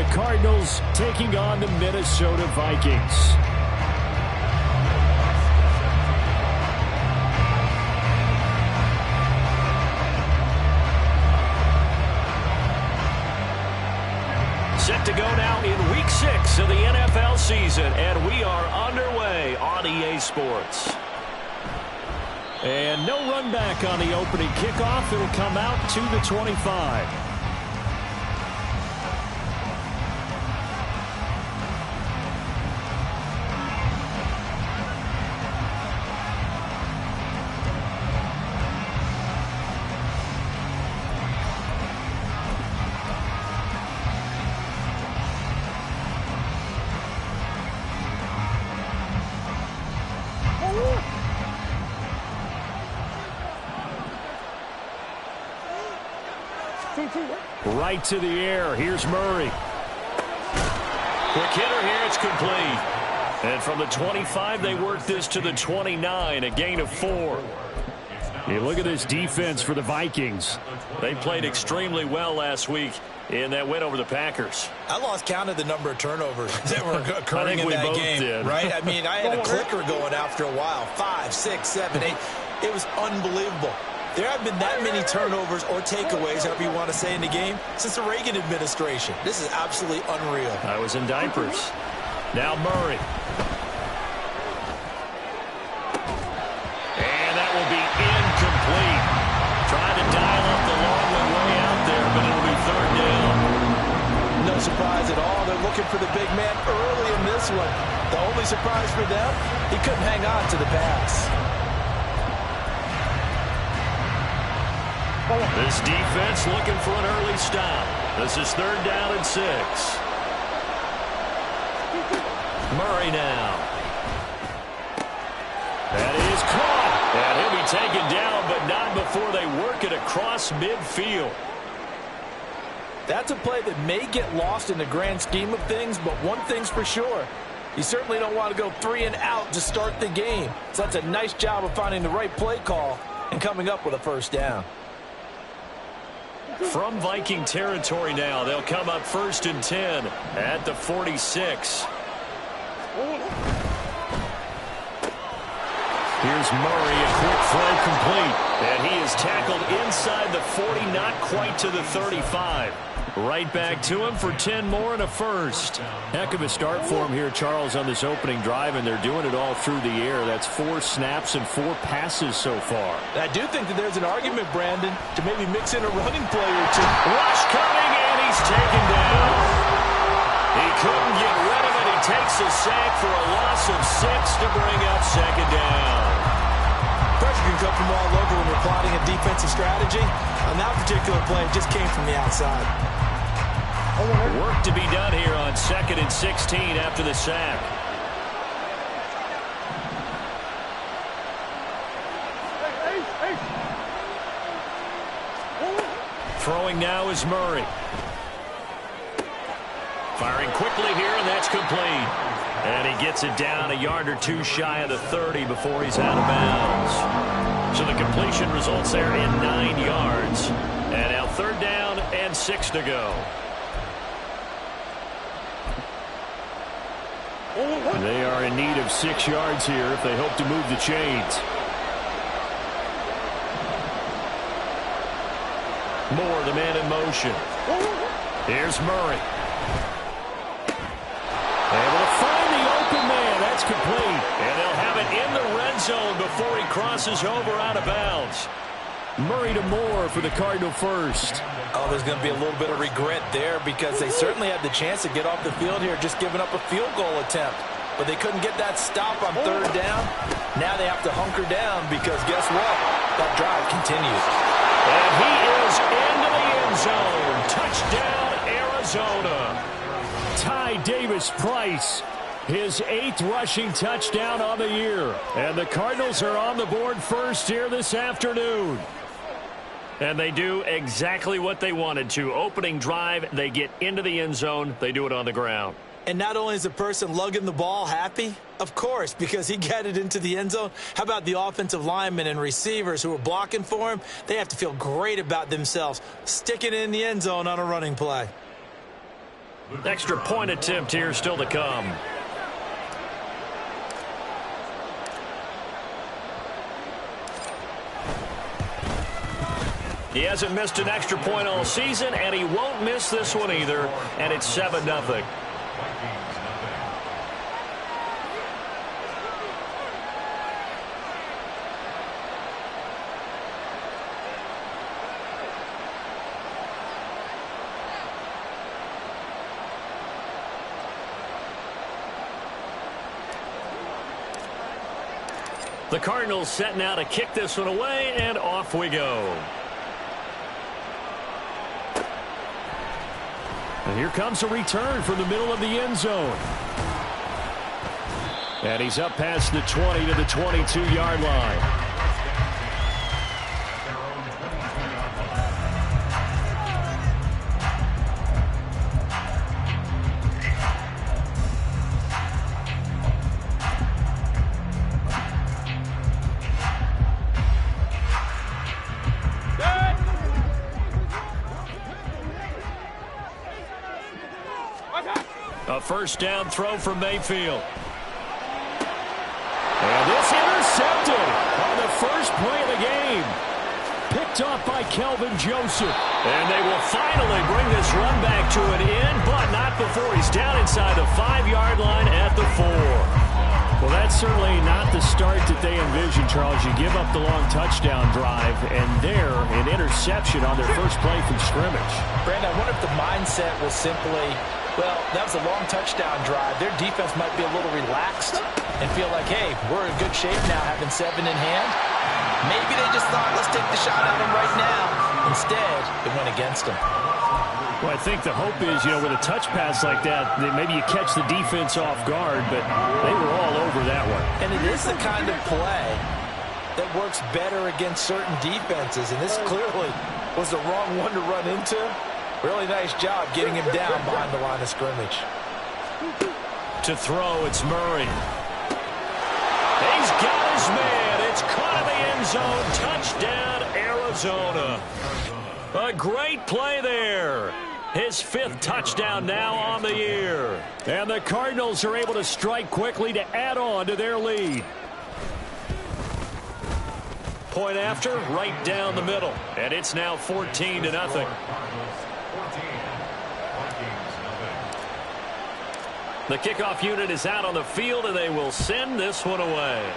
the Cardinals taking on the Minnesota Vikings. Set to go now in Week 6 of the NFL season, and we are underway on EA Sports. And no run back on the opening kickoff. It'll come out to the 25. Right to the air. Here's Murray. Quick hitter here. It's complete. And from the 25, they work this to the 29, a gain of 4. Hey, look at this defense for the Vikings. They played extremely well last week in that win over the Packers. I lost count of the number of turnovers that were occurring in that game. Did. Right? I mean, I had a clicker going after a while. 5, 6, 7, 8. It was unbelievable. There have been that many turnovers or takeaways, however you want to say, in the game since the Reagan administration. This is absolutely unreal. I was in diapers. Now Murray. And that will be incomplete. Trying to dial up the long way out there, but it'll be third down. No surprise at all. They're looking for the big man early in this one. The only surprise for them, he couldn't hang on to the pass. This defense looking for an early stop. This is third down and 6. Murray now. That is caught. And he'll be taken down, but not before they work it across midfield. That's a play that may get lost in the grand scheme of things, but one thing's for sure. You certainly don't want to go 3 and out to start the game. So that's a nice job of finding the right play call and coming up with a first down. From Viking territory now, they'll come up 1st and 10 at the 46. Here's Murray, a quick throw complete. And he is tackled inside the 40, not quite to the 35. Right back to him for 10 more and a first. Heck of a start for him here, Charles, on this opening drive, and they're doing it all through the air. That's 4 snaps and 4 passes so far. I do think that there's an argument, Brandon, to maybe mix in a running play or two. Rush coming, and he's taken down. He couldn't get rid of it. He takes a sack for a loss of 6 to bring up second down. Pressure can come from all over when you're plotting a defensive strategy. On that particular play, it just came from the outside. Work to be done here on 2nd and 16 after the sack. Throwing now is Murray. Firing quickly here, and that's complete. And he gets it down a yard or 2 shy of the 30 before he's out of bounds. So the completion results there in 9 yards. And now 3rd down and 6 to go. They are in need of 6 yards here if they hope to move the chains. Moore, the man in motion. Here's Murray. Able to find the open man. That's complete. And they'll have it in the red zone before he crosses over out of bounds. Murray to Moore for the Cardinal first. Oh, there's going to be a little bit of regret there because they certainly had the chance to get off the field here, just giving up a field goal attempt. But they couldn't get that stop on 3rd down. Now they have to hunker down because guess what? That drive continues. And he is into the end zone. Touchdown, Arizona. Ty Davis-Price, his 8th rushing touchdown on the year. And the Cardinals are on the board first here this afternoon. And they do exactly what they wanted to. Opening drive, they get into the end zone. They do it on the ground. And not only is the person lugging the ball happy, of course, because he got it into the end zone. How about the offensive linemen and receivers who are blocking for him? They have to feel great about themselves, sticking it in the end zone on a running play. Extra point attempt here still to come. He hasn't missed an extra point all season, and he won't miss this one either, and it's 7-0. The Cardinals setting out to kick this one away, and off we go. And here comes a return from the middle of the end zone. And he's up past the 20 to the 22-yard line. A first down throw from Mayfield. And this intercepted on the first play of the game. Picked off by Kelvin Joseph. And they will finally bring this run back to an end, but not before he's down inside the 5-yard line at the 4. Well, that's certainly not the start that they envisioned, Charles. You give up the long touchdown drive, and there, an interception on their first play from scrimmage. Brandon, I wonder if the mindset was simply, well, that was a long touchdown drive. Their defense might be a little relaxed and feel like, hey, we're in good shape now having 7 in hand. Maybe they just thought, let's take the shot at them right now. Instead, it went against them. Well, I think the hope is, with a touch pass like that, maybe you catch the defense off guard, but they were all over that one. And it is the kind of play that works better against certain defenses, and this clearly was the wrong one to run into. Really nice job getting him down behind the line of scrimmage. To throw, it's Murray. He's got his man. It's caught in the end zone. Touchdown, Arizona. A great play there. His 5th touchdown now on the year. And the Cardinals are able to strike quickly to add on to their lead. Point after, right down the middle. And it's now 14-0. The kickoff unit is out on the field, and they will send this one away.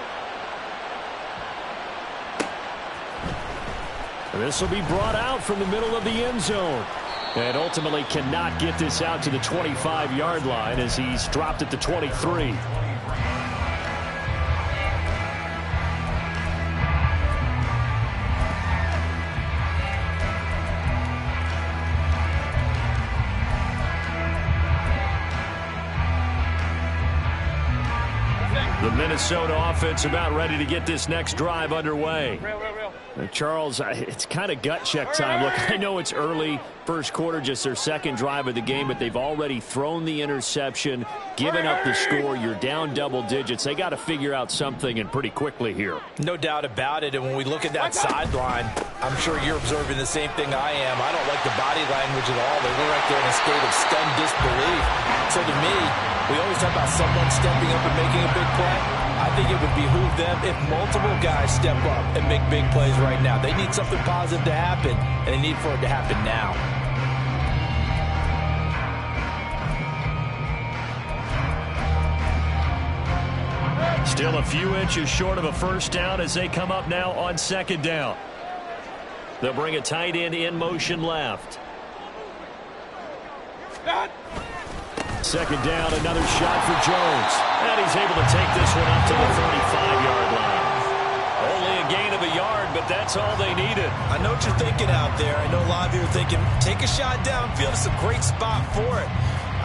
And this will be brought out from the middle of the end zone. And ultimately cannot get this out to the 25-yard line as he's dropped at the 23. The Minnesota offense about ready to get this next drive underway. Charles, it's kind of gut check time. Look, I know it's early, first quarter, just their second drive of the game, but they've already thrown the interception, given up the score. You're down double digits. They got to figure out something, and pretty quickly here. No doubt about it, and when we look at that sideline, I'm sure you're observing the same thing I am. I don't like the body language at all. They look like they're in a state of stunned disbelief. So to me, we always talk about someone stepping up and making a big play. I think it would behoove them if multiple guys step up and make big plays right now. They need something positive to happen, and they need for it to happen now. Still a few inches short of a first down as they come up now on second down. They'll bring a tight end in motion left. Second down, another shot for Jones. And he's able to take this one up to the 35-yard line. Only a gain of a yard, but that's all they needed. I know what you're thinking out there. I know a lot of you are thinking, take a shot downfield. It's a great spot for it.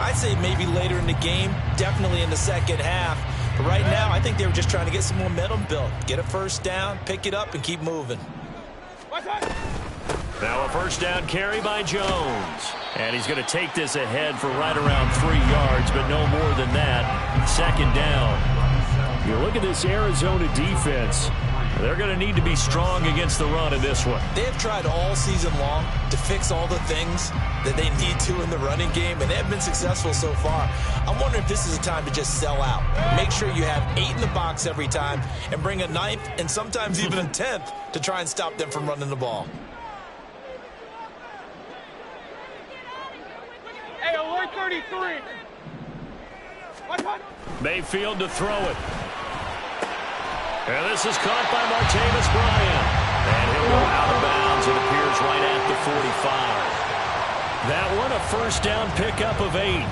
I'd say maybe later in the game, definitely in the second half. But right now, I think they were just trying to get some momentum built. Get a first down, pick it up, and keep moving. Now a first down carry by Jones. And he's going to take this ahead for right around 3 yards, but no more than that. Second down. You look at this Arizona defense. They're going to need to be strong against the run in this one. They have tried all season long to fix all the things that they need to in the running game, and they have been successful so far. I'm wondering if this is a time to just sell out. Make sure you have 8 in the box every time and bring a 9th and sometimes even a 10th to try and stop them from running the ball. Hey, 133. Mayfield to throw it. And this is caught by Martavis Bryant. And he'll go out of bounds. It appears right at the 45. That one a first down pickup of 8.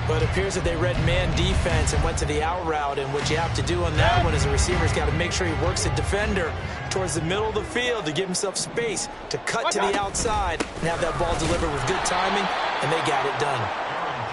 But it appears that they read man defense and went to the out route. And what you have to do on that one is the receiver's got to make sure he works the defender towards the middle of the field to give himself space to cut to the outside and have that ball delivered with good timing, and they got it done.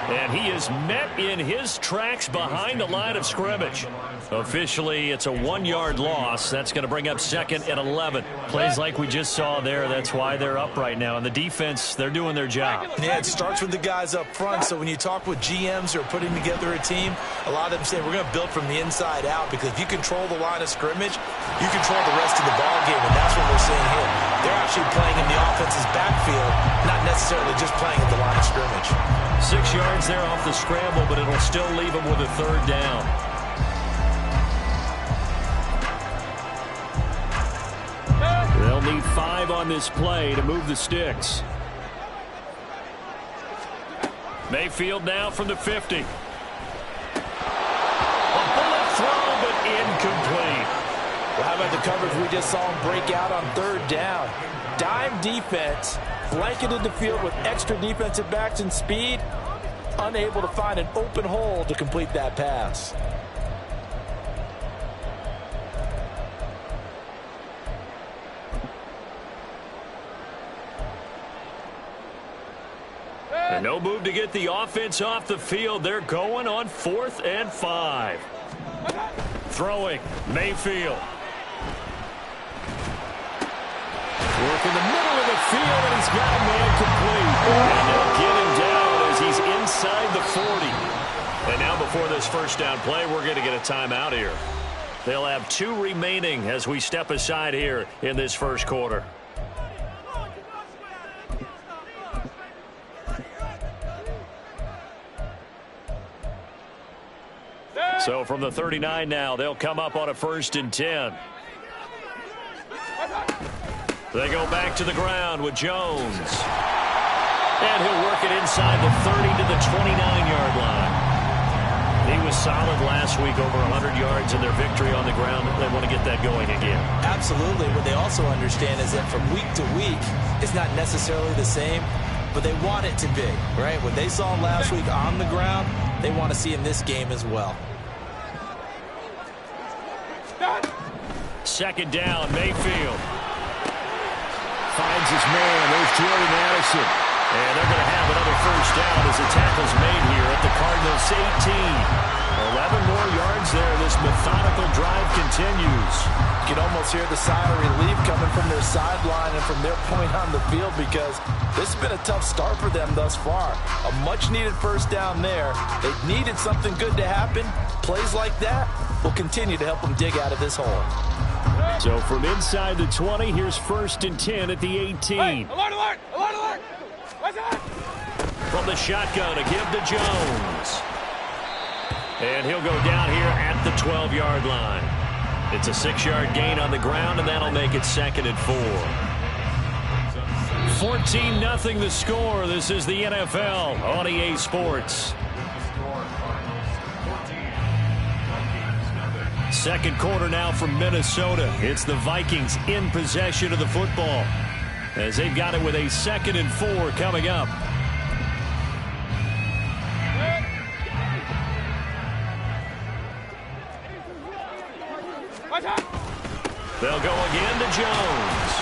And he is met in his tracks behind the line of scrimmage. Officially, it's a 1-yard loss. That's going to bring up 2nd and 11. Plays like we just saw there. That's why they're up right now. And the defense, they're doing their job. Yeah, it starts with the guys up front. So when you talk with GMs who are putting together a team, a lot of them say we're going to build from the inside out, because if you control the line of scrimmage, you control the rest of the ball game, and that's what we're seeing here. They're actually playing in the offense's backfield, not necessarily just playing at the line of scrimmage. 6 yards there off the scramble, but it'll still leave them with a 3rd down. They'll need 5 on this play to move the sticks. Mayfield now from the 50. A bullet throw, but incomplete. Well, how about the coverage we just saw him break out on 3rd down? Dime defense, blanketed the field with extra defensive backs and speed, unable to find an open hole to complete that pass. And no move to get the offense off the field. They're going on 4th and 5. Throwing, Mayfield. Work in the middle of the field, and he's got a man complete. And they'll get him down as he's inside the 40. And now before this first down play, we're going to get a timeout here. They'll have 2 remaining as we step aside here in this first quarter. So from the 39 now, they'll come up on a 1st and 10. They go back to the ground with Jones. And he'll work it inside the 30 to the 29-yard line. He was solid last week, over 100 yards in their victory on the ground. They want to get that going again. Absolutely. What they also understand is that from week to week, it's not necessarily the same, but they want it to be, right? What they saw last week on the ground, they want to see in this game as well. 2nd down, Mayfield. Finds his man. There's Jordy Madison. And they're going to have another first down as the tackle's made here at the Cardinals' 18. 11 more yards there. This methodical drive continues. You can almost hear the sigh of relief coming from their sideline and from their point on the field, because this has been a tough start for them thus far. A much-needed first down there. They needed something good to happen. Plays like that will continue to help them dig out of this hole. So from inside the 20, here's 1st and 10 at the 18. Hey, alert, alert, alert, alert. What's that? From the shotgun, a give to Jones. And he'll go down here at the 12-yard line. It's a 6-yard gain on the ground, and that'll make it 2nd and 4. 14-0 the score. This is the NFL on EA Sports. 2nd quarter now from Minnesota. It's the Vikings in possession of the football, as they've got it with a 2nd and 4 coming up. They'll go again to Jones.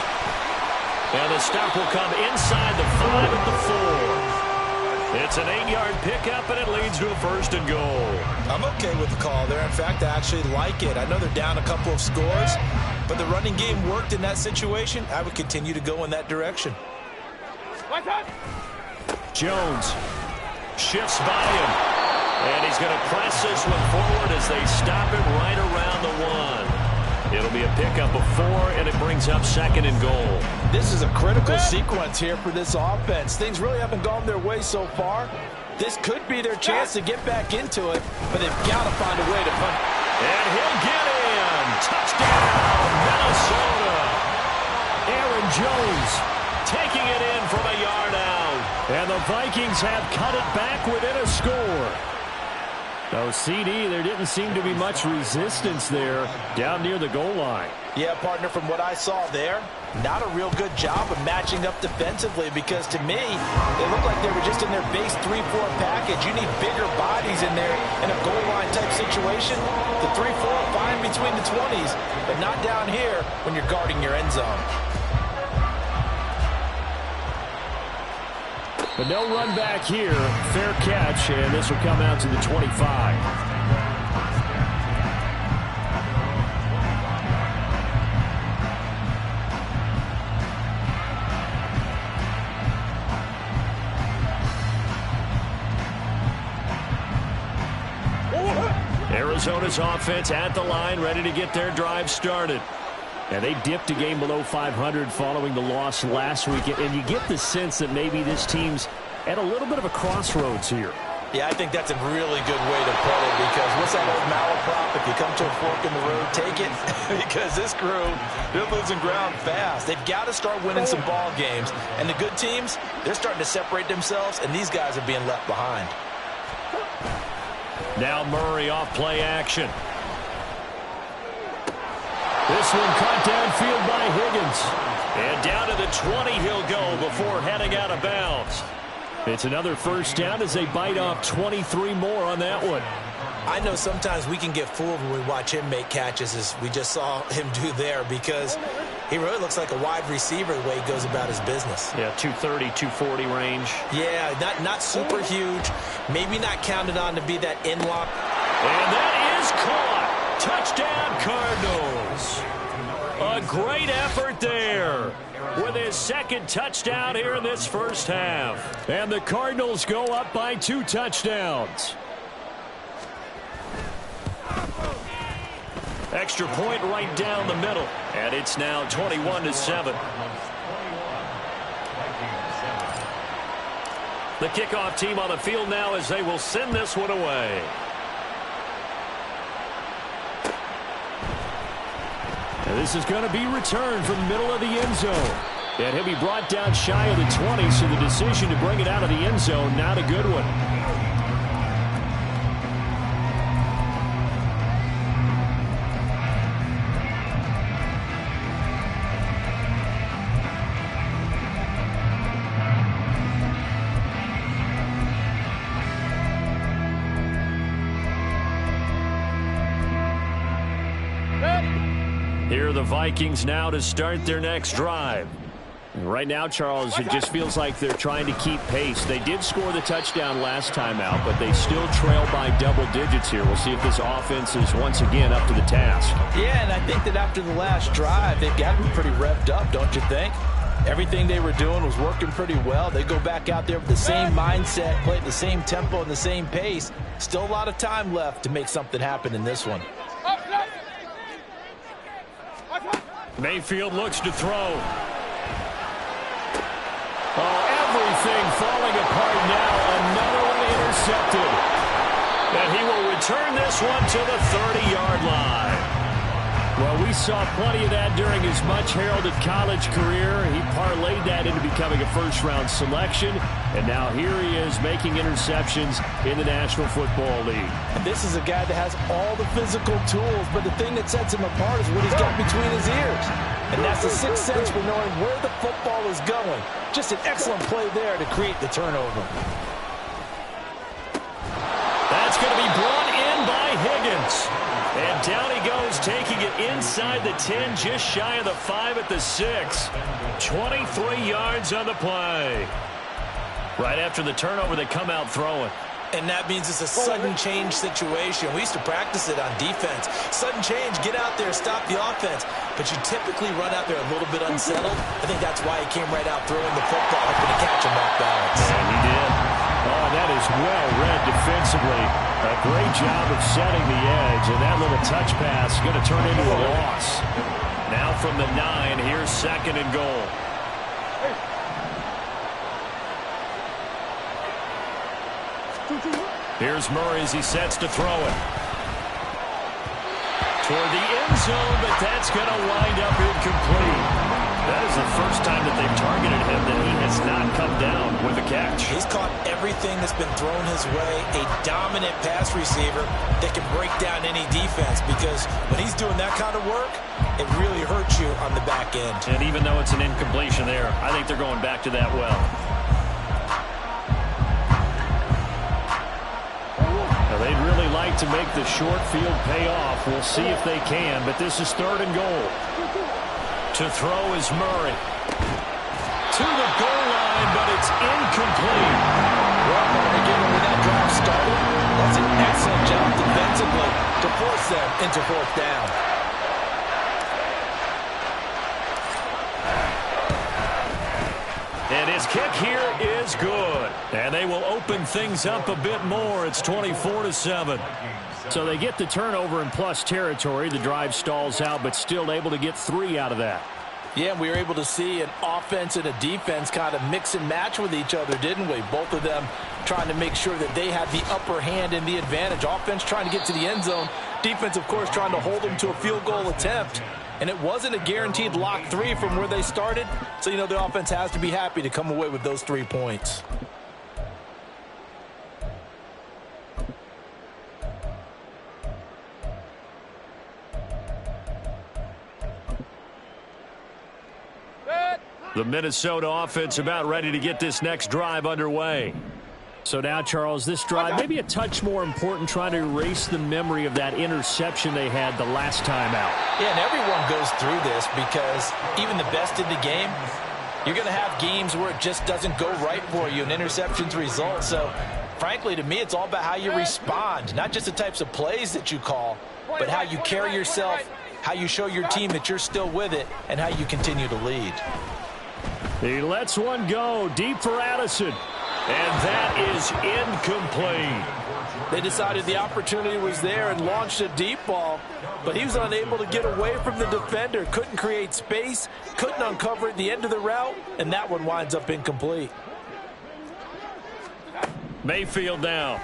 And the stop will come inside the 5 at the 4. It's an 8-yard pickup, and it leads to a 1st and goal. I'm okay with the call there. In fact, I actually like it. I know they're down a couple of scores, but the running game worked in that situation. I would continue to go in that direction. Jones shifts by him, and he's going to press this one forward as they stop it right around the 1. It'll be a pickup of 4, and it brings up 2nd and goal. This is a critical sequence here for this offense. Things really haven't gone their way so far. This could be their chance to get back into it, but they've got to find a way to punt. And he'll get in. Touchdown, Minnesota. Aaron Jones taking it in from a yard out. And the Vikings have cut it back within a score. No, CD, there didn't seem to be much resistance there down near the goal line. Yeah, partner, from what I saw there, not a real good job of matching up defensively because to me, they looked like they were just in their base 3-4 package. You need bigger bodies in there in a goal line type situation. The 3-4 fine between the 20s, but not down here when you're guarding your end zone. But no run back here. Fair catch, and this will come out to the 25. Arizona's offense at the line, ready to get their drive started. And they dipped a game below 500 following the loss last week. And you get the sense that maybe this team's at a little bit of a crossroads here. Yeah, I think that's a really good way to put it because what's that old malaprop? If you come to a fork in the road, take it. Because this crew, they're losing ground fast. They've got to start winning some ball games. And the good teams, they're starting to separate themselves, and these guys are being left behind. Now Murray off play action. This one caught downfield by Higgins. And down to the 20 he'll go before heading out of bounds. It's another first down as they bite off 23 more on that one. I know sometimes we can get fooled when we watch him make catches as we just saw him do there because he really looks like a wide receiver the way he goes about his business. Yeah, 230, 240 range. Yeah, not super huge. Maybe not counted on to be that in-lock. And that is caught. Touchdown, Cardinals. A great effort there with his 2nd touchdown here in this first half. And the Cardinals go up by 2 touchdowns. Extra point right down the middle. And it's now 21-7. The kickoff team on the field now as they will send this one away. And this is going to be returned from the middle of the end zone. And he'll be brought down shy of the 20, so the decision to bring it out of the end zone, not a good one. Here are the Vikings now to start their next drive. Right now, Charles, it just feels like they're trying to keep pace. They did score the touchdown last time out, but they still trail by double digits here. We'll see if this offense is once again up to the task. Yeah, and I think that after the last drive, they've got to be pretty revved up, don't you think? Everything they were doing was working pretty well. They go back out there with the same mindset, play at the same tempo and the same pace. Still a lot of time left to make something happen in this one. Mayfield looks to throw. Oh, everything falling apart now. Another one intercepted. And he will return this one to the 30-yard line. Well, we saw plenty of that during his much-heralded college career. He parlayed that into becoming a first-round selection. And now here he is making interceptions in the National Football League. And this is a guy that has all the physical tools, but the thing that sets him apart is what he's got between his ears. And that's the sixth sense for knowing where the football is going. Just an excellent play there to create the turnover. That's going to be brought in by Higgins. And down he goes, taking it inside the 10, just shy of the 5 at the 6. 23 yards on the play. Right after the turnover, they come out throwing. And that means it's a sudden change situation. We used to practice it on defense. Sudden change, get out there, stop the offense. But you typically run out there a little bit unsettled. I think that's why he came right out throwing the football, hoping to catch him off balance. And he did. Oh, that is well read defensively. A great job of setting the edge, and that little touch pass is going to turn into a loss. Now from the 9, here's 2nd and goal. Here's Murray as he sets to throw it. Toward the end zone, but that's going to wind up incomplete. That is the first time that they've targeted him that he has not come down with a catch. He's caught everything that's been thrown his way. A dominant pass receiver that can break down any defense, because when he's doing that kind of work, it really hurts you on the back end. And even though it's an incompletion there, I think they're going back to that well. Now, they'd really like to make the short field pay off. We'll see if they can, but this is 3rd and goal. To throw is Murray. To the goal line, but it's incomplete. Well, again, when that drive started, that's an excellent job defensively to force them into 4th down. And his kick here is good. And they will open things up a bit more. It's 24-7. So they get the turnover in plus territory. The drive stalls out, but still able to get 3 out of that. Yeah, we were able to see an offense and a defense kind of mix and match with each other, didn't we? Both of them trying to make sure that they had the upper hand and the advantage. Offense trying to get to the end zone. Defense, of course, trying to hold them to a field goal attempt. And it wasn't a guaranteed lock 3 from where they started. So, you know, the offense has to be happy to come away with those 3 points. The Minnesota offense about ready to get this next drive underway. So now, Charles, this drive maybe a touch more important, trying to erase the memory of that interception they had the last time out. Yeah, and everyone goes through this, because even the best in the game, you're going to have games where it just doesn't go right for you, and interceptions result. So, frankly, to me, it's all about how you respond, not just the types of plays that you call, but how you carry yourself, how you show your team that you're still with it, and how you continue to lead. He lets one go deep for Addison. And that is incomplete. They decided the opportunity was there and launched a deep ball, but he was unable to get away from the defender. Couldn't create space, couldn't uncover at the end of the route, and that one winds up incomplete. Mayfield now.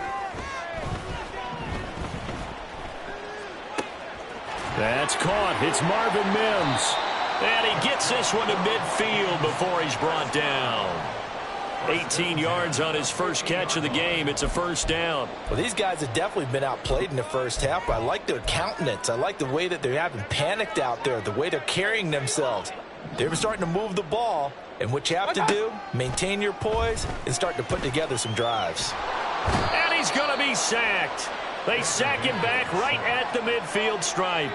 That's caught. It's Marvin Mims. And he gets this one to midfield before he's brought down. 18 yards on his first catch of the game. It's a 1st down. Well, these guys have definitely been outplayed in the first half. I like their countenance. I like the way that they haven't panicked out there, the way they're carrying themselves. They're starting to move the ball, and what you have to do, maintain your poise and start to put together some drives. And he's going to be sacked. They sack him back right at the midfield stripe.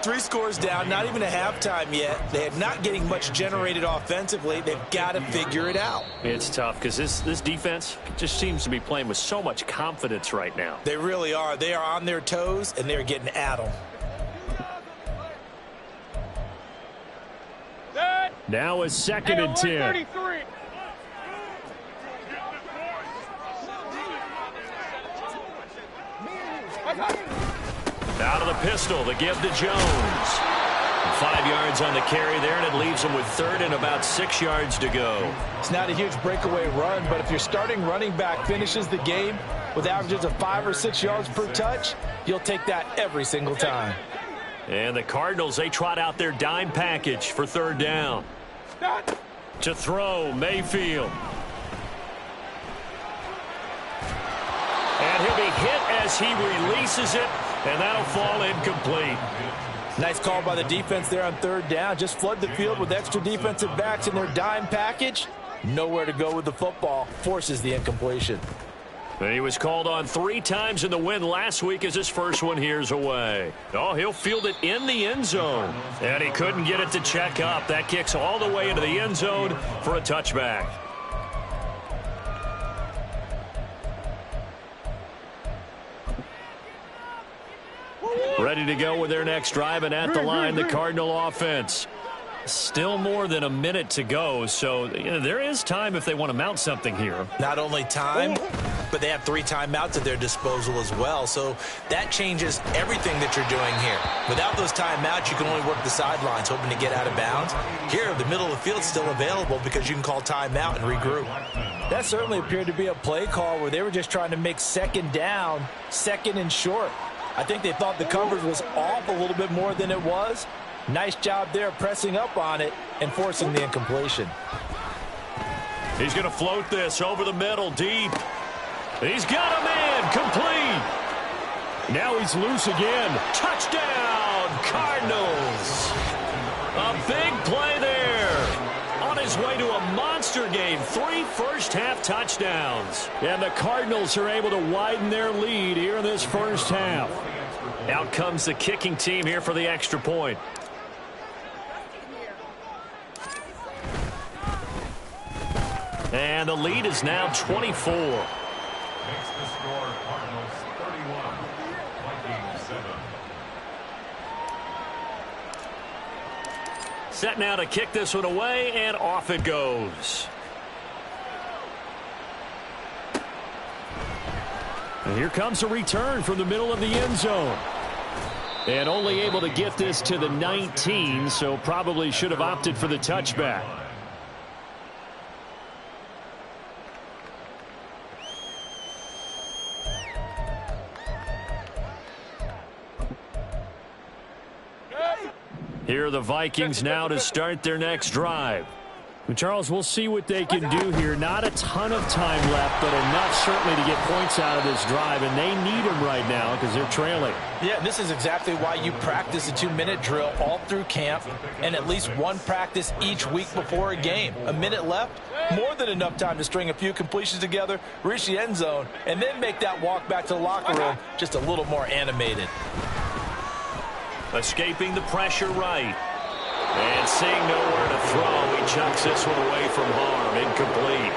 3 scores down, not even a halftime yet. They're not getting much generated offensively. They've got to figure it out. It's tough because this defense just seems to be playing with so much confidence right now. They really are. They are on their toes, and they're getting at them. Now is 2nd and 10. Out of the pistol, the give to Jones. 5 yards on the carry there, and it leaves him with 3rd and about 6 yards to go. It's not a huge breakaway run, but if your starting running back finishes the game with averages of 5 or 6 yards per touch, you'll take that every single time. And the Cardinals, they trot out their dime package for 3rd down. To throw, Mayfield. And he'll be hit as he releases it, and that'll fall incomplete. Nice call by the defense there on 3rd down. Just flood the field with extra defensive backs in their dime package. Nowhere to go with the football. Forces the incompletion. And he was called on 3 times in the win last week as his first one here's away. Oh, he'll field it in the end zone. And he couldn't get it to check up. That kicks all the way into the end zone for a touchback. Ready to go with their next drive, and at the line, the Cardinal offense. Still more than a minute to go, so there is time if they want to mount something here. Not only time, but they have 3 timeouts at their disposal as well, so that changes everything that you're doing here. Without those timeouts, you can only work the sidelines, hoping to get out of bounds. Here, the middle of the field's still available because you can call timeout and regroup. That certainly appeared to be a play call where they were just trying to make second down, second and short. I think they thought the coverage was off a little bit more than it was. Nice job there pressing up on it and forcing the incompletion. He's going to float this over the middle, deep. He's got a man, complete. Now he's loose again. Touchdown, Cardinals. A big play there. On his way to a monster game, 3 first-half touchdowns. And the Cardinals are able to widen their lead here in this first half. Out comes the kicking team here for the extra point. And the lead is now 24. Makes the score Cardinals 31, Vikings 7. Set now to kick this one away, and off it goes. And here comes a return from the middle of the end zone. And only able to get this to the 19, so probably should have opted for the touchback. Here are the Vikings now to start their next drive. And Charles, we'll see what they can do here. Not a ton of time left, but enough certainly to get points out of this drive, and they need them right now because they're trailing. Yeah, and this is exactly why you practice a 2-minute drill all through camp and at least one practice each week before a game. A minute left, more than enough time to string a few completions together, reach the end zone, and then make that walk back to the locker room just a little more animated. Escaping the pressure right. And seeing nowhere to throw, he chucks this one away from harm. Incomplete.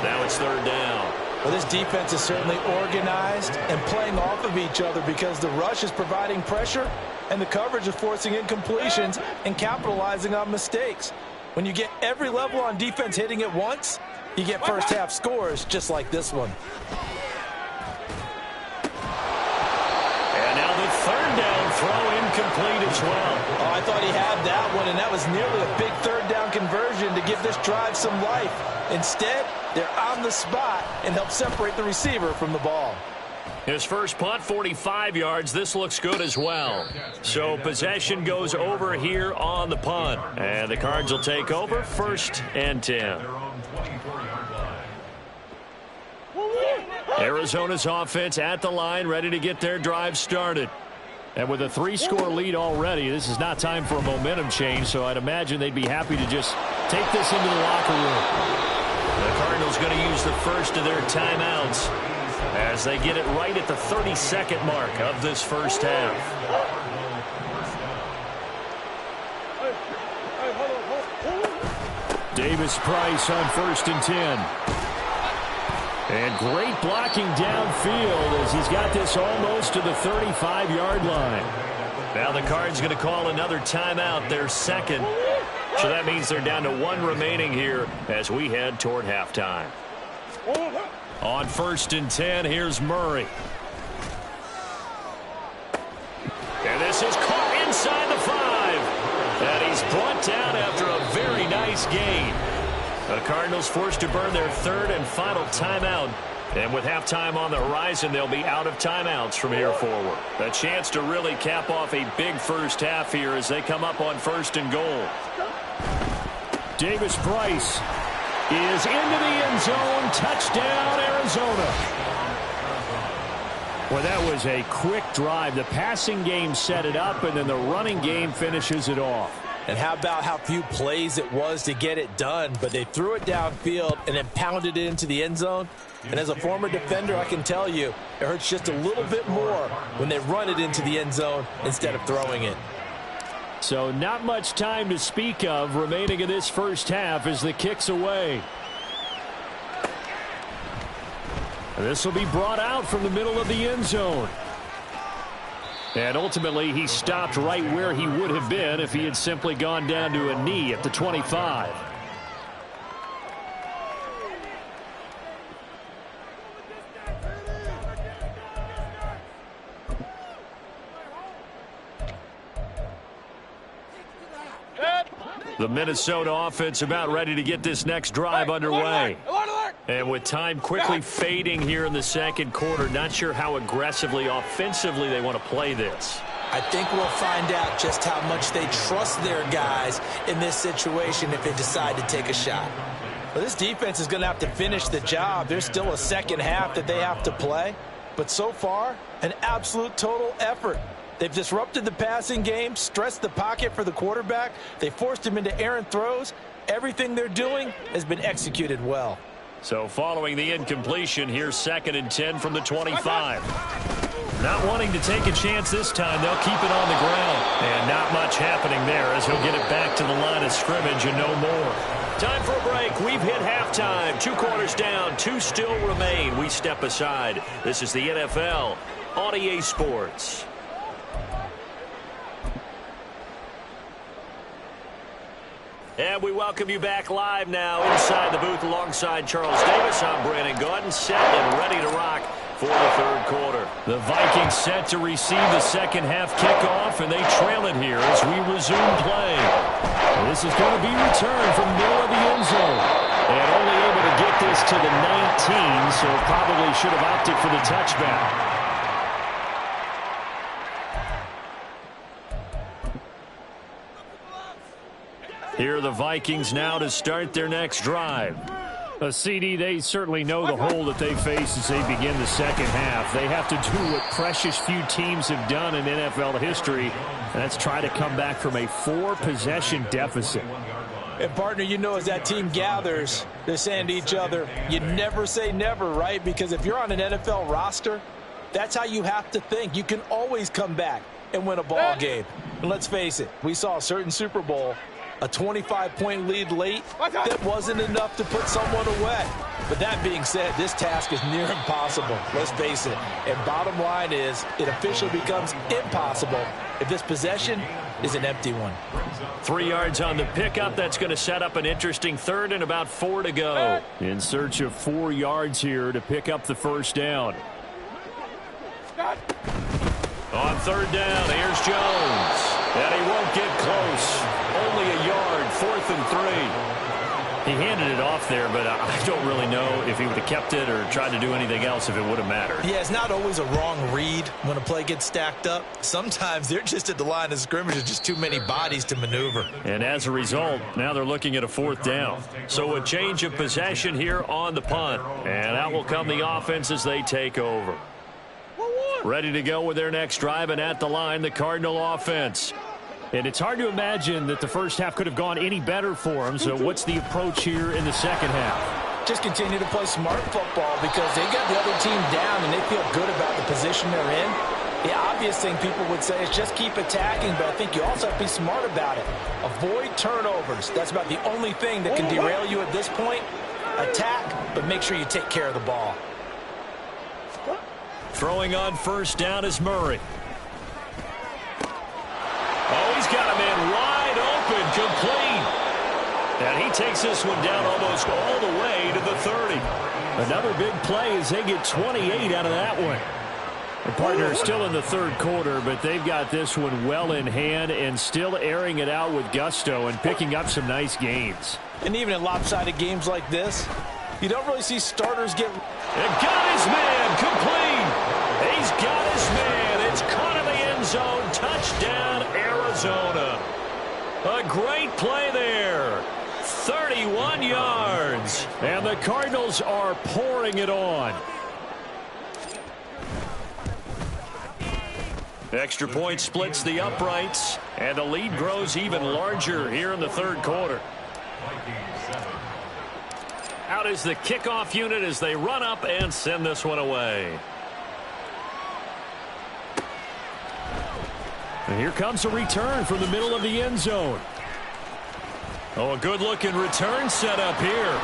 Now it's third down. Well, this defense is certainly organized and playing off of each other because the rush is providing pressure and the coverage is forcing incompletions and capitalizing on mistakes. When you get every level on defense hitting at once, you get first half scores just like this one. And now the third down throw incomplete as well. Oh, I thought he had that one, and that was nearly a big third down conversion to give this drive some life. Instead, they're on the spot and help separate the receiver from the ball. His first punt, 45 yards. This looks good as well. So possession goes over here on the punt. And the Cards will take over 1st and 10. Arizona's offense at the line, ready to get their drive started. And with a 3-score lead already, this is not time for a momentum change, so I'd imagine they'd be happy to just take this into the locker room. The Cardinals going to use the first of their timeouts as they get it right at the 32nd mark of this first half. Davis Price on 1st and 10. And great blocking downfield as he's got this almost to the 35-yard line. Now the Cards going to call another timeout, their second. So that means they're down to 1 remaining here as we head toward halftime. On 1st and 10, here's Murray. And this is caught inside the 5. And he's brought down after a very nice gain. The Cardinals forced to burn their 3rd and final timeout. And with halftime on the horizon, they'll be out of timeouts from here forward. A chance to really cap off a big first half here as they come up on 1st and goal. Davis Price is into the end zone. Touchdown, Arizona. Well, that was a quick drive. The passing game set it up, and then the running game finishes it off. And how about how few plays it was to get it done, but they threw it downfield and then pounded it into the end zone. And as a former defender, I can tell you, it hurts just a little bit more when they run it into the end zone instead of throwing it. So not much time to speak of remaining in this first half as the kick's away. This will be brought out from the middle of the end zone. And ultimately, he stopped right where he would have been if he had simply gone down to a knee at the 25. The Minnesota offense about ready to get this next drive underway. And with time quickly fading here in the second quarter, not sure how aggressively, offensively they want to play this. I think we'll find out just how much they trust their guys in this situation if they decide to take a shot. Well, this defense is going to have to finish the job. There's still a second half that they have to play. But so far, an absolute total effort. They've disrupted the passing game, stressed the pocket for the quarterback. They forced him into errant throws. Everything they're doing has been executed well. So following the incompletion, here's 2nd and 10 from the 25. Not wanting to take a chance this time, they'll keep it on the ground. And not much happening there as he'll get it back to the line of scrimmage and no more. Time for a break. We've hit halftime. 2 quarters down, 2 still remain. We step aside. This is the NFL on EA Sports. And we welcome you back live now inside the booth alongside Charles Davis. I'm Brandon Gaudin, set and ready to rock for the third quarter. The Vikings set to receive the second half kickoff, and they trail it here as we resume play. This is going to be returned from the middle of the end zone. And only able to get this to the 19, so probably should have opted for the touchback. Here are the Vikings now to start their next drive. CD, they certainly know the hole that they face as they begin the second half. They have to do what precious few teams have done in NFL history, and that's try to come back from a 4-possession deficit. And, partner, you know as that team gathers, they're saying to each other, you never say never, right? Because if you're on an NFL roster, that's how you have to think. You can always come back and win a ball game. And let's face it, we saw a certain Super Bowl, a 25-point lead late, that wasn't enough to put someone away. But that being said, this task is near impossible. Let's face it. And bottom line is, it officially becomes impossible if this possession is an empty one. 3 yards on the pickup. That's going to set up an interesting third and about 4 to go. In search of 4 yards here to pick up the first down. On third down, here's Jones. And he won't get close. Only a yard, 4th and 3. He handed it off there, but I don't really know if he would have kept it or tried to do anything else if it would have mattered. Yeah, it's not always a wrong read when a play gets stacked up. Sometimes they're just at the line of scrimmage with just too many bodies to maneuver. And as a result, now they're looking at a 4th down. So a change of possession here on the punt. And out will come the offense as they take over. Ready to go with their next drive, and at the line, the Cardinal offense. And it's hard to imagine that the first half could have gone any better for them. So what's the approach here in the second half? Just continue to play smart football because they got the other team down and they feel good about the position they're in. The obvious thing people would say is just keep attacking, but I think you also have to be smart about it. Avoid turnovers. That's about the only thing that can derail you at this point. Attack, but make sure you take care of the ball. Throwing on first down is Murray. Oh, he's got a man wide open, complete. And he takes this one down almost all the way to the 30. Another big play as they get 28 out of that one. The partner is still in the third quarter, but they've got this one well in hand and still airing it out with gusto and picking up some nice gains. And even in lopsided games like this, you don't really see starters get... And got his man, complete. He's got his man. It's caught in the end zone. Touchdown, Arizona. A great play there. 31 yards. And the Cardinals are pouring it on. Extra point splits the uprights, and the lead grows even larger here in the third quarter. Out is the kickoff unit as they run up and send this one away. And here comes a return from the middle of the end zone. Oh, a good-looking return set up here.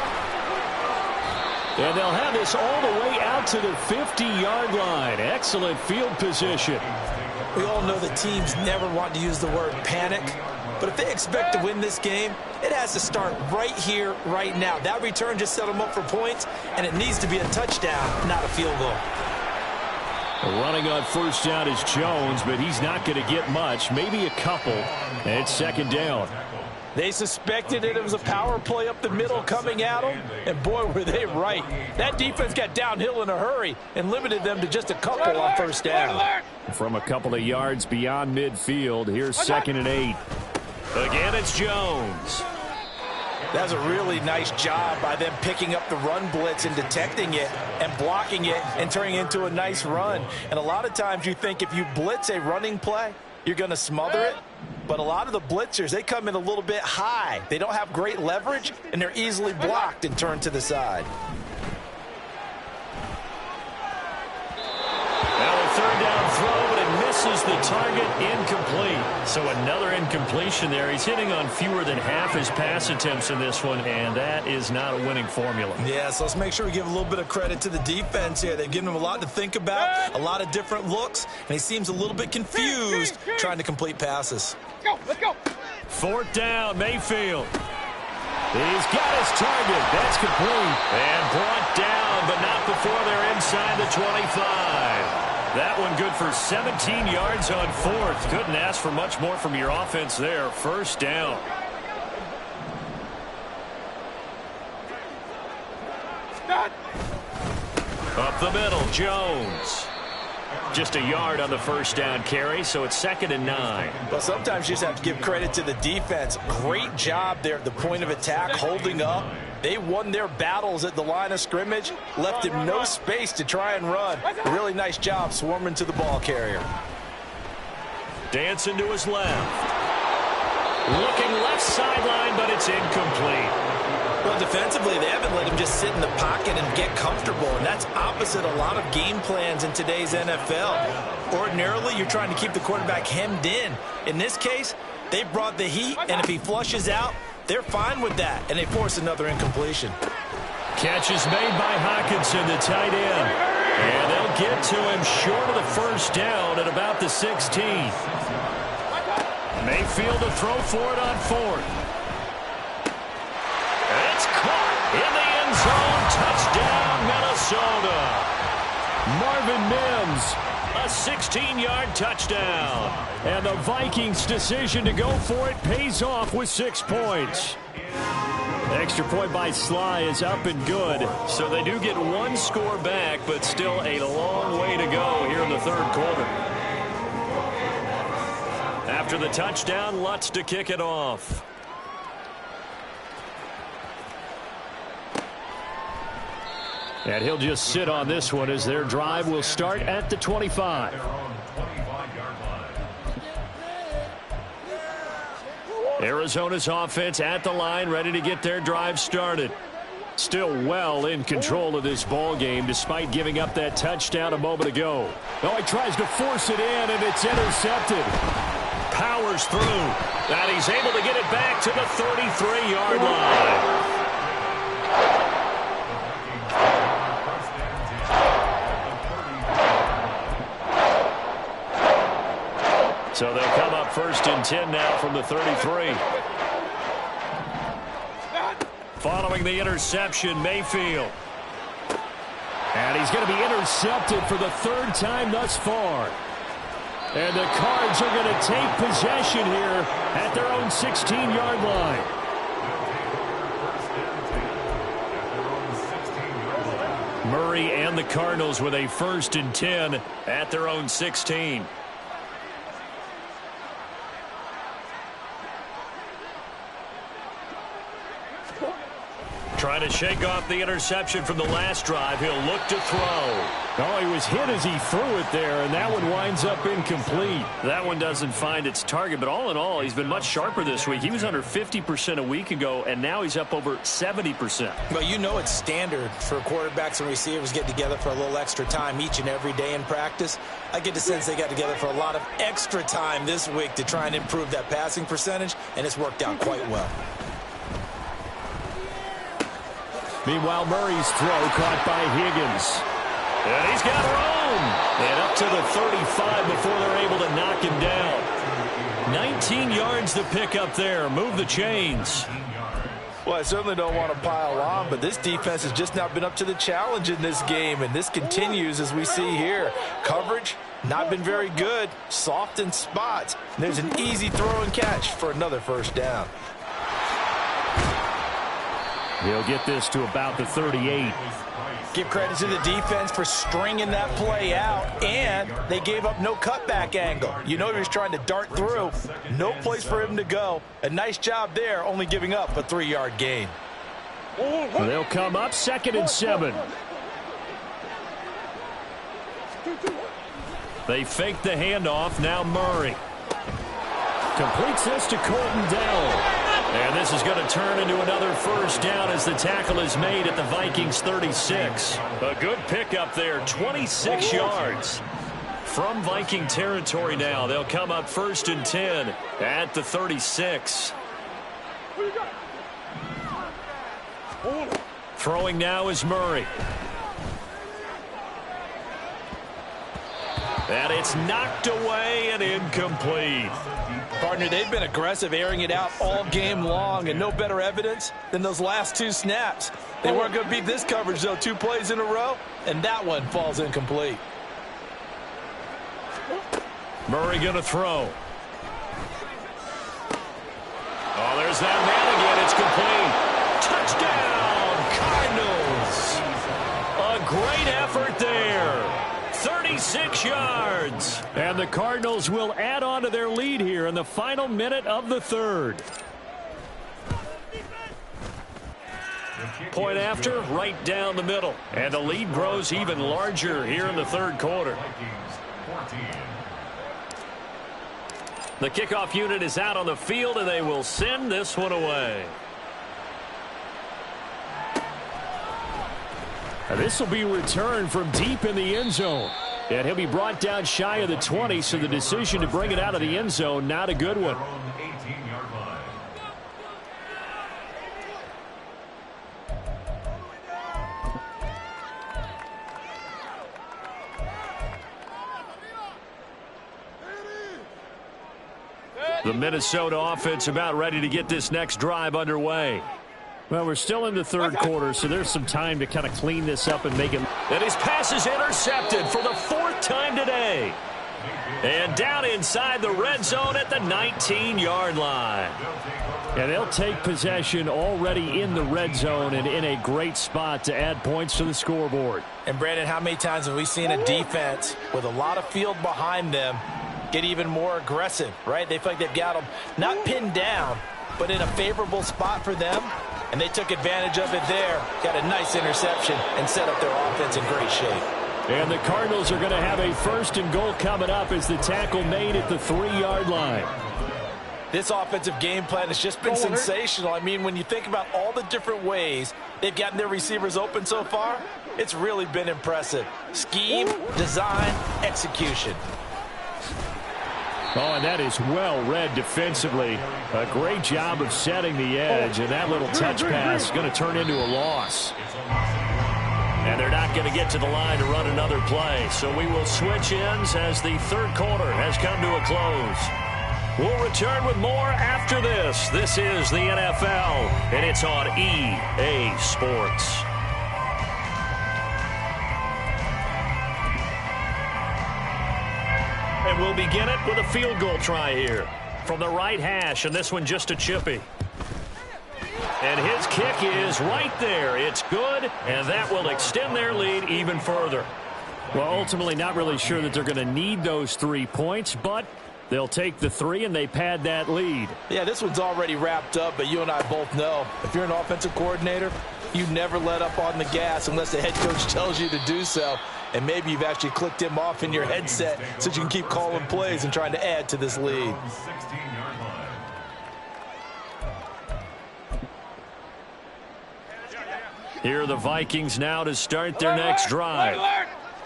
And they'll have this all the way out to the 50-yard line. Excellent field position. We all know the teams never want to use the word panic, but if they expect to win this game, it has to start right here, right now. That return just set them up for points, and it needs to be a touchdown, not a field goal. Running on first down is Jones, but he's not going to get much, maybe a couple. And it's second down. They suspected it was a power play up the middle coming at them, and boy, were they right. That defense got downhill in a hurry and limited them to just a couple on first down. From a couple of yards beyond midfield, here's second and 8. Again, it's Jones. That's a really nice job by them picking up the run blitz and detecting it and blocking it and turning it into a nice run. And a lot of times you think if you blitz a running play, you're going to smother it. But a lot of the blitzers, they come in a little bit high. They don't have great leverage, and they're easily blocked and turned to the side. Now a third down throw, but it misses the target, incomplete. So another incompletion there. He's hitting on fewer than half his pass attempts in this one, and that is not a winning formula. Yeah, so let's make sure we give a little bit of credit to the defense here. They've given him a lot to think about, a lot of different looks, and he seems a little bit confused trying to complete passes. Let's go. Fourth down, Mayfield. He's got his target. That's complete. And brought down, but not before they're inside the 25. That one good for 17 yards on fourth. Couldn't ask for much more from your offense there. First down. Up the middle, Jones. Just a yard on the first down carry, so it's second and 9. Well, sometimes you just have to give credit to the defense. Great job there at the point of attack, holding up. They won their battles at the line of scrimmage, left him no space to try and run. A really nice job swarming to the ball carrier. Dancing to his left. Looking left sideline, but it's incomplete. Well, defensively, they haven't let him just sit in the pocket and get comfortable, and that's opposite a lot of game plans in today's NFL. Ordinarily, you're trying to keep the quarterback hemmed in. In this case, they brought the heat, and if he flushes out, they're fine with that, and they force another incompletion. Catch is made by Hockenson, the tight end. And they'll get to him short of the first down at about the 16. Mayfield to throw for it on fourth. It's caught in the end zone. Touchdown, Minnesota. Marvin Mims, a 16-yard touchdown. And the Vikings' decision to go for it pays off with 6 points. Extra point by Sly is up and good. So they do get one score back, but still a long way to go here in the third quarter. After the touchdown, Lutz to kick it off. And he'll just sit on this one as their drive will start at the 25. Arizona's offense at the line, ready to get their drive started. Still well in control of this ball game despite giving up that touchdown a moment ago. Oh, he tries to force it in, and it's intercepted. Powers through, and he's able to get it back to the 33-yard line. So they'll come up first and 10 now from the 33. Following the interception, Mayfield. And he's going to be intercepted for the third time thus far. And the Cards are going to take possession here at their own 16-yard line. Murray and the Cardinals with a first and 10 at their own 16. Trying to shake off the interception from the last drive. He'll look to throw. Oh, he was hit as he threw it there, and that one winds up incomplete. That one doesn't find its target, but all in all, he's been much sharper this week. He was under 50% a week ago, and now he's up over 70%. Well, you know it's standard for quarterbacks and receivers get together for a little extra time each and every day in practice. I get the sense they got together for a lot of extra time this week to try and improve that passing percentage, and it's worked out quite well. Meanwhile, Murray's throw caught by Higgins. And he's got room. And up to the 35 before they're able to knock him down. 19 yards to pick up there. Move the chains. Well, I certainly don't want to pile on, but this defense has just not been up to the challenge in this game, and this continues as we see here. Coverage, not been very good. Soft in spots. And there's an easy throw and catch for another first down. He'll get this to about the 38. Give credit to the defense for stringing that play out, and they gave up no cutback angle. You know he was trying to dart through. No place for him to go. A nice job there, only giving up a 3-yard gain. They'll come up 2nd and 7. They fake the handoff. Now Murray completes this to Colton Dell. And this is going to turn into another first down as the tackle is made at the Vikings 36. A good pickup there, 26 yards. From Viking territory now, they'll come up 1st and 10 at the 36. Throwing now is Murray. And it's knocked away and incomplete. Partner, they've been aggressive, airing it out all game long, and no better evidence than those last 2 snaps. They weren't going to beat this coverage, though. 2 plays in a row, and that one falls incomplete. Murray going to throw. Oh, there's that man again. It's complete. Touchdown, Cardinals. A great effort there. 36 yards. And the Cardinals will add on to their lead here in the final minute of the 3rd. Point after, right down the middle. And the lead grows even larger here in the 3rd quarter. The kickoff unit is out on the field, and they will send this one away. This will be returned from deep in the end zone. And he'll be brought down shy of the 20, so the decision to bring it out of the end zone, not a good one. The Minnesota offense about ready to get this next drive underway. Well, we're still in the 3rd quarter, so there's some time to kind of clean this up and make it. And his pass is intercepted for the 4th time today. And down inside the red zone at the 19-yard line. And they'll take possession already in the red zone and in a great spot to add points to the scoreboard. And, Brandon, how many times have we seen a defense with a lot of field behind them get even more aggressive, right? They feel like they've got them not pinned down, but in a favorable spot for them. And they took advantage of it there. Got a nice interception and set up their offense in great shape. And the Cardinals are going to have a 1st and goal coming up as the tackle made at the 3-yard line. This offensive game plan has just been sensational. I mean, when you think about all the different ways they've gotten their receivers open so far, it's really been impressive. Scheme, design, execution. Oh, and that is well read defensively. A great job of setting the edge, and that little touch pass is going to turn into a loss. And they're not going to get to the line to run another play, so we will switch ends as the 3rd quarter has come to a close. We'll return with more after this. This is the NFL, and it's on EA Sports. And we'll begin it with a field goal try here from the right hash, and this one just a chippy. And his kick is right there. It's good, and that will extend their lead even further. Well, ultimately not really sure that they're going to need those 3 points, but they'll take the 3, and they pad that lead. Yeah, this one's already wrapped up, but you and I both know if you're an offensive coordinator, you never let up on the gas unless the head coach tells you to do so. And maybe you've actually clicked him off in your headset so you can keep calling plays and trying to add to this lead. Here are the Vikings now to start their next drive.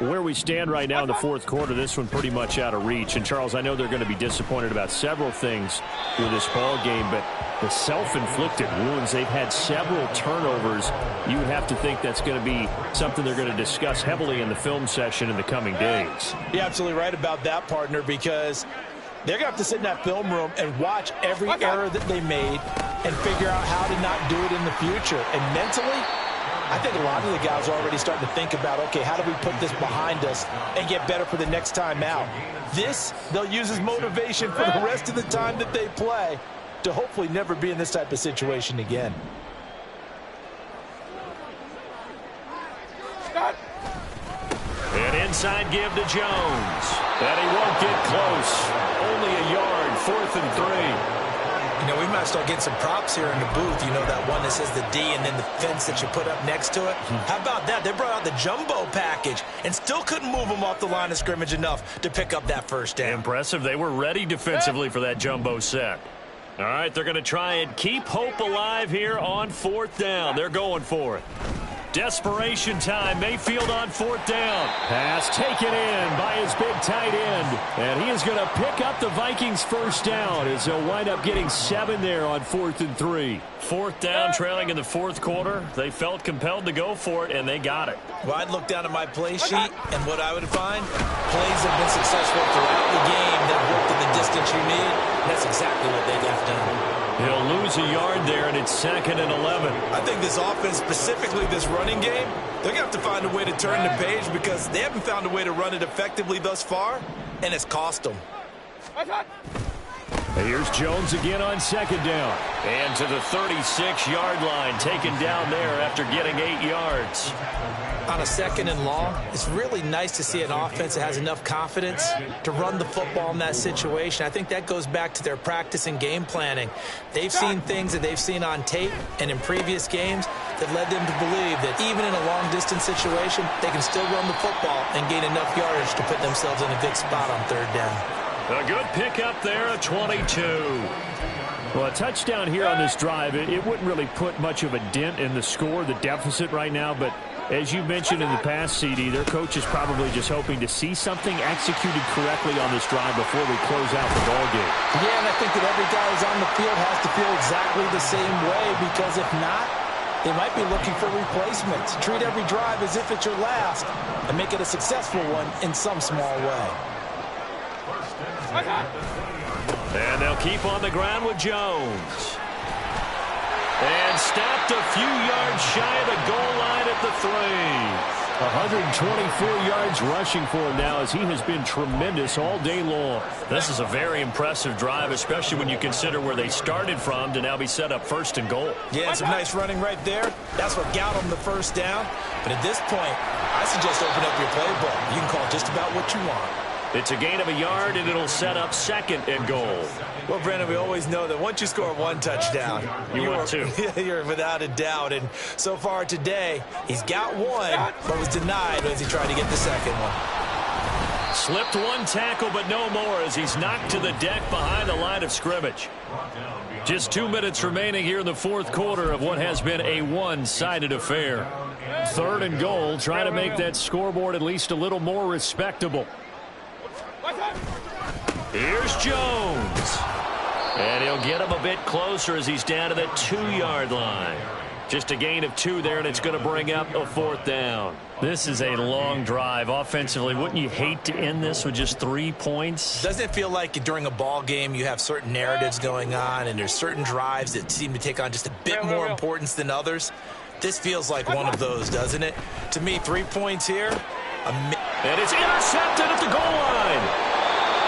Where we stand right now in the 4th quarter, this one pretty much out of reach. And, Charles, I know they're going to be disappointed about several things with this ball game, but the self-inflicted wounds. They've had several turnovers. You would have to think that's going to be something they're going to discuss heavily in the film session in the coming days. You're absolutely right about that, partner, because they're going to have to sit in that film room and watch every error that they made and figure out how to not do it in the future. And mentally, I think a lot of the guys are already starting to think about, okay, how do we put this behind us and get better for the next time out? This, they'll use as motivation for the rest of the time that they play to hopefully never be in this type of situation again. An inside give to Jones. And he won't get close. Only a yard, 4th and 3. You know, we might start getting some props here in the booth. You know, that one that says the D and then the fence that you put up next to it. How about that? They brought out the jumbo package and still couldn't move them off the line of scrimmage enough to pick up that first down. Impressive. They were ready defensively for that jumbo set. All right, they're going to try and keep hope alive here on 4th down. They're going for it. Desperation time. Mayfield on 4th down. Pass taken in by his big tight end. And he is going to pick up the Vikings' first down as they'll wind up getting 7 there on 4th and 3. 4th down, trailing in the 4th quarter. They felt compelled to go for it, and they got it. Well, I'd look down at my play sheet, and what I would find, plays have been successful throughout the game that worked in the distance you need. And that's exactly what they got done. He'll lose a yard there, and it's 2nd and 11. I think this offense, specifically this running game, they're going to have to find a way to turn the page because they haven't found a way to run it effectively thus far, and it's cost them. Here's Jones again on 2nd down. And to the 36-yard line, taken down there after getting 8 yards. On a 2nd and long, it's really nice to see an offense that has enough confidence to run the football in that situation. I think that goes back to their practice and game planning. They've seen things that they've seen on tape and in previous games that led them to believe that even in a long-distance situation, they can still run the football and gain enough yardage to put themselves in a good spot on 3rd down. A good pickup there, a 22. Well, a touchdown here on this drive, it wouldn't really put much of a dent in the score, the deficit right now, but as you mentioned in the past, CD, their coach is probably just hoping to see something executed correctly on this drive before we close out the ballgame. Yeah, and I think that every guy who's on the field has to feel exactly the same way, because if not, they might be looking for replacements. Treat every drive as if it's your last and make it a successful one in some small way. And they'll keep on the ground with Jones. And stopped a few yards shy of the goal line at the 3. 124 yards rushing for him now as he has been tremendous all day long. This is a very impressive drive, especially when you consider where they started from to now be set up 1st and goal. Yeah, some nice running right there. That's what got them the first down. But at this point, I suggest open up your playbook. You can call just about what you want. It's a gain of a yard, and it'll set up 2nd and goal. Well, Brandon, we always know that once you score 1 touchdown, you're 2. You're without a doubt. And so far today, he's got 1, but was denied as he tried to get the 2nd one. Slipped 1 tackle, but no more as he's knocked to the deck behind the line of scrimmage. Just 2 minutes remaining here in the 4th quarter of what has been a one-sided affair. 3rd and goal, trying to make that scoreboard at least a little more respectable. Here's Jones. And he'll get him a bit closer as he's down to the 2-yard line. Just a gain of 2 there, and it's going to bring up a 4th down. This is a long drive. Offensively, wouldn't you hate to end this with just 3 points? Doesn't it feel like during a ball game you have certain narratives going on and there's certain drives that seem to take on just a bit more importance than others? This feels like one of those, doesn't it? To me, 3 points here. And it's intercepted at the goal line.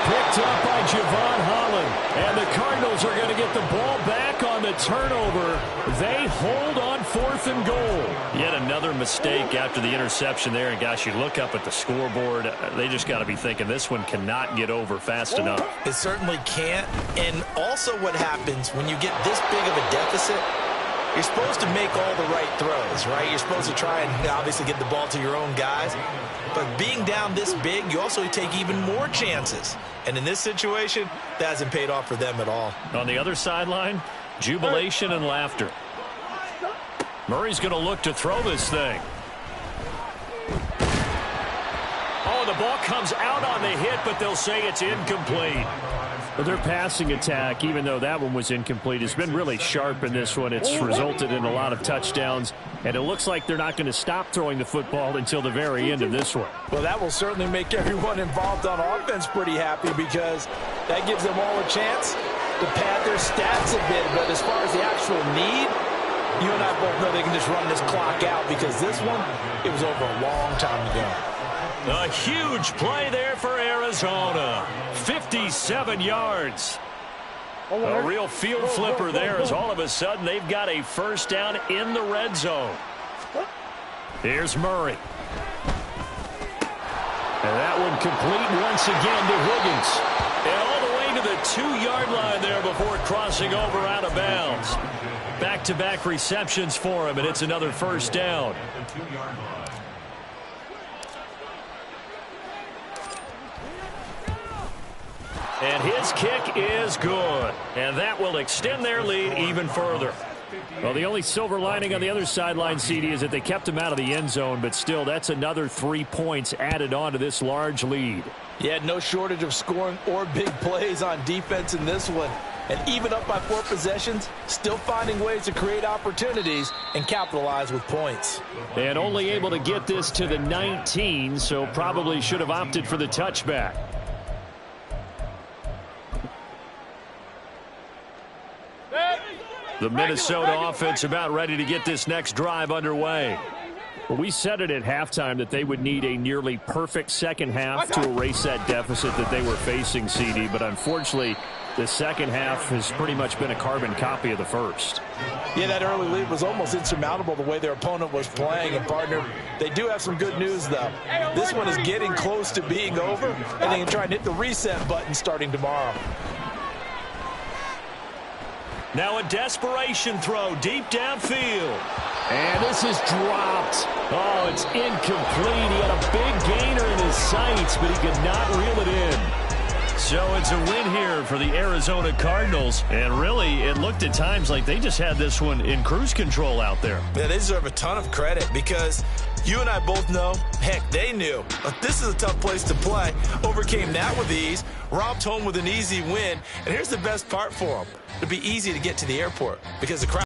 Picked up by Javon Holland. And the Cardinals are going to get the ball back on the turnover. They hold on 4th and goal. Yet another mistake after the interception there. And, gosh, you look up at the scoreboard. They just got to be thinking this one cannot get over fast enough. It certainly can't. And also what happens when you get this big of a deficit, you're supposed to make all the right throws, right? You're supposed to try and obviously get the ball to your own guys. But being down this big, you also take even more chances. And in this situation, that hasn't paid off for them at all. On the other sideline, jubilation and laughter. Murray's going to look to throw this thing. Oh, the ball comes out on the hit, but they'll say it's incomplete. Well, their passing attack, even though that one was incomplete, has been really sharp in this one. It's resulted in a lot of touchdowns, and it looks like they're not going to stop throwing the football until the very end of this one. Well, that will certainly make everyone involved on offense pretty happy because that gives them all a chance to pad their stats a bit. But as far as the actual need, you and I both know they can just run this clock out because this one, it was over a long time ago. A huge play there for Arizona. 57 yards. A real field flipper there as all of a sudden they've got a first down in the red zone. Here's Murray. And that one complete once again to Higgins. And all the way to the 2-yard line there before crossing over out of bounds. Back-to-back receptions for him, and it's another first down. And his kick is good. And that will extend their lead even further. Well, the only silver lining on the other sideline, CD, is that they kept him out of the end zone. But still, that's another 3 points added on to this large lead. Yeah, no shortage of scoring or big plays on defense in this one. And even up by 4 possessions, still finding ways to create opportunities and capitalize with points. And only able to get this to the 19, so probably should have opted for the touchback. The Minnesota offense about ready to get this next drive underway. Well, we said it at halftime that they would need a nearly perfect second half to erase that deficit that they were facing, CD. But unfortunately, the second half has pretty much been a carbon copy of the first. Yeah, that early lead was almost insurmountable the way their opponent was playing. And, partner, they do have some good news, though. This one is getting close to being over, and they can try and hit the reset button starting tomorrow. Now a desperation throw deep downfield. And this is dropped. Oh, it's incomplete. He had a big gainer in his sights, but he could not reel it in. So it's a win here for the Arizona Cardinals. And really, it looked at times like they just had this one in cruise control out there. Yeah, they deserve a ton of credit because you and I both know, heck, they knew. But this is a tough place to play. Overcame that with ease. Robbed home with an easy win. And here's the best part for them. It'll be easy to get to the airport because the crowd